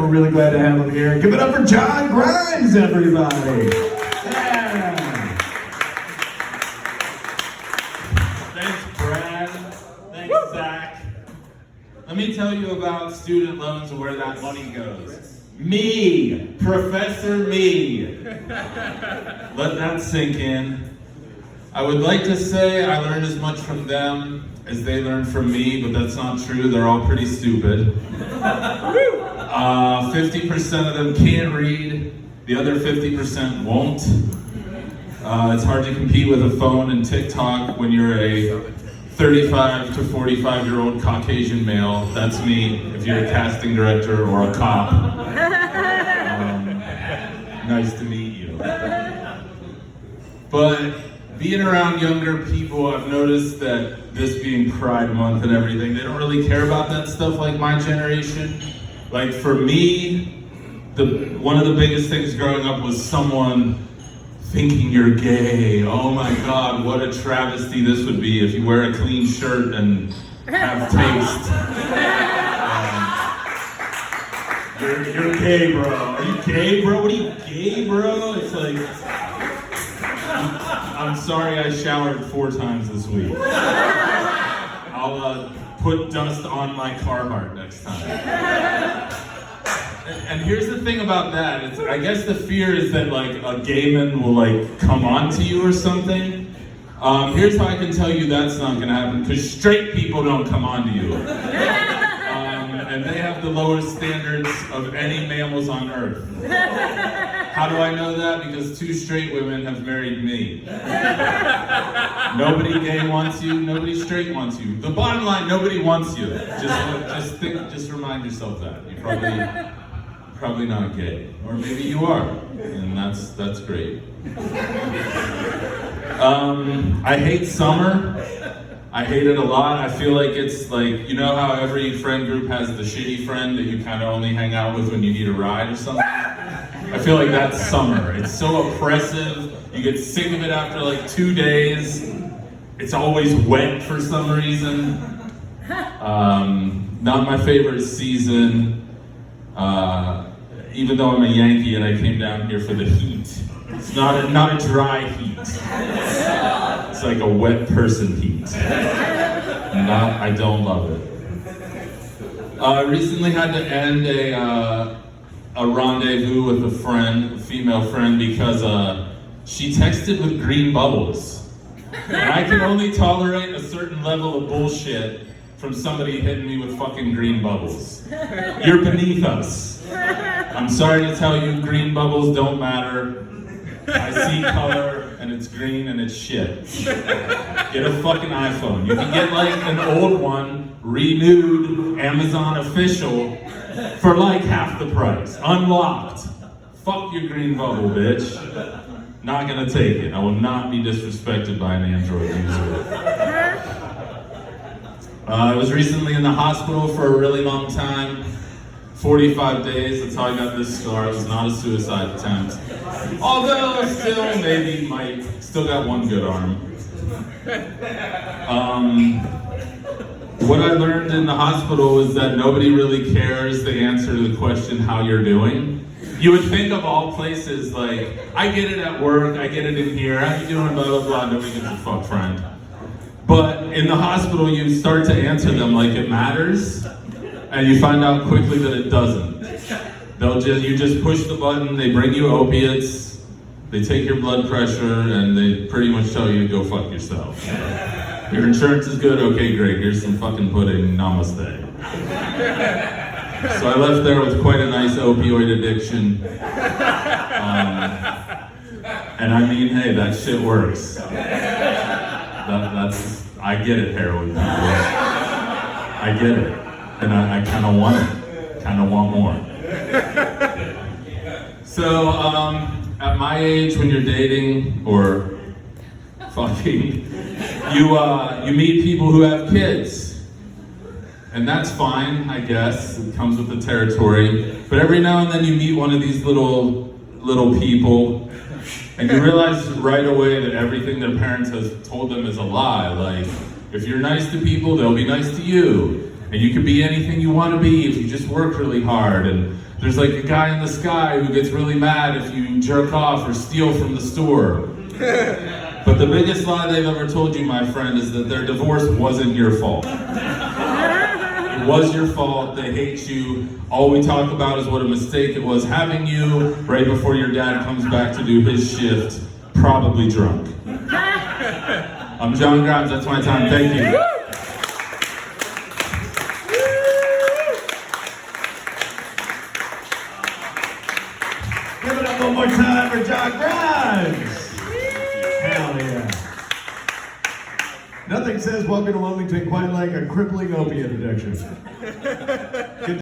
We're really glad to have him here. Give it up for John Grimes, everybody. Yeah. Thanks, Brad. Thanks, Zach. Let me tell you about student loans and where that money goes. Me, Professor Me. Let that sink in. I would like to say I learned as much from them as they learned from me, but that's not true. They're all pretty stupid. 50% of them can't read. The other 50% won't. It's hard to compete with a phone and TikTok when you're a 35 to 45-year-old Caucasian male. That's me, if you're a casting director or a cop. Nice to meet you. But being around younger people, I've noticed that this being Pride Month and everything, they don't really care about that stuff like my generation. Like for me, one of the biggest things growing up was someone thinking you're gay. Oh my God, what a travesty this would be if you wear a clean shirt and have taste. You're gay, bro. Are you gay, bro? What are you, gay, bro? It's like, I'm sorry I showered 4 times this week. I'll put dust on my Carhartt next time. And here's the thing about that, I guess the fear is that like a gay man will like come on to you or something. Here's how I can tell you that's not gonna happen, because straight people don't come on to you. And they have the lowest standards of any mammals on earth. How do I know that? Because 2 straight women have married me. Nobody gay wants you, nobody straight wants you. The bottom line, nobody wants you. Just remind yourself that. You're probably not gay. Or maybe you are, and that's great. I hate summer. I hate it a lot. I feel like it's like, you know how every friend group has the shitty friend that you kind of only hang out with when you need a ride or something? I feel like that's summer. It's so oppressive. You get sick of it after like 2 days. It's always wet for some reason. Not my favorite season. Even though I'm a Yankee and I came down here for the heat. It's not a dry heat. It's like a wet person heat. I don't love it. I recently had to end a rendezvous with a female friend, because she texted with green bubbles. And I can only tolerate a certain level of bullshit from somebody hitting me with fucking green bubbles. You're beneath us. I'm sorry to tell you, green bubbles don't matter. I see color and it's green and it's shit. Get a fucking iPhone. You can get like an old one, renewed, Amazon official, for like half the price. Unlocked. Fuck your green bubble, bitch. Not gonna take it. I will not be disrespected by an Android user. I was recently in the hospital for a really long time. 45 days, that's how I got this scar. It was not a suicide attempt. Although I still got one good arm. What I learned in the hospital was that nobody really cares the answer to the question, how you're doing. You would think of all places, like, I get it at work, I get it in here, how you doing, blah, blah, blah, nobody gives a fuck, friend. But in the hospital, you start to answer them like it matters, and you find out quickly that it doesn't. You just push the button, they bring you opiates, they take your blood pressure, and they pretty much tell you to go fuck yourself. Your insurance is good? Okay, great, here's some fucking pudding, namaste. So I left there with quite a nice opioid addiction. And I mean, hey, that shit works. I get it, heroin people. I get it. And I kind of want it. Kind of want more. So, at my age, when you're dating or fucking, you meet people who have kids. And that's fine, I guess. It comes with the territory. But every now and then you meet one of these little people, and you realize right away that everything their parents have told them is a lie. Like, if you're nice to people, they'll be nice to you. And you can be anything you want to be if you just work really hard. And There's like a guy in the sky who gets really mad if you jerk off or steal from the store. But the biggest lie they've ever told you, my friend, is that their divorce wasn't your fault. It was your fault. They hate you. All we talk about is what a mistake it was having you right before your dad comes back to do his shift, probably drunk. I'm John Grimes. That's my time. Thank you. Give it up one more time for John Grimes. Hell yeah. Nothing says welcome to Wilmington quite like a crippling opiate addiction.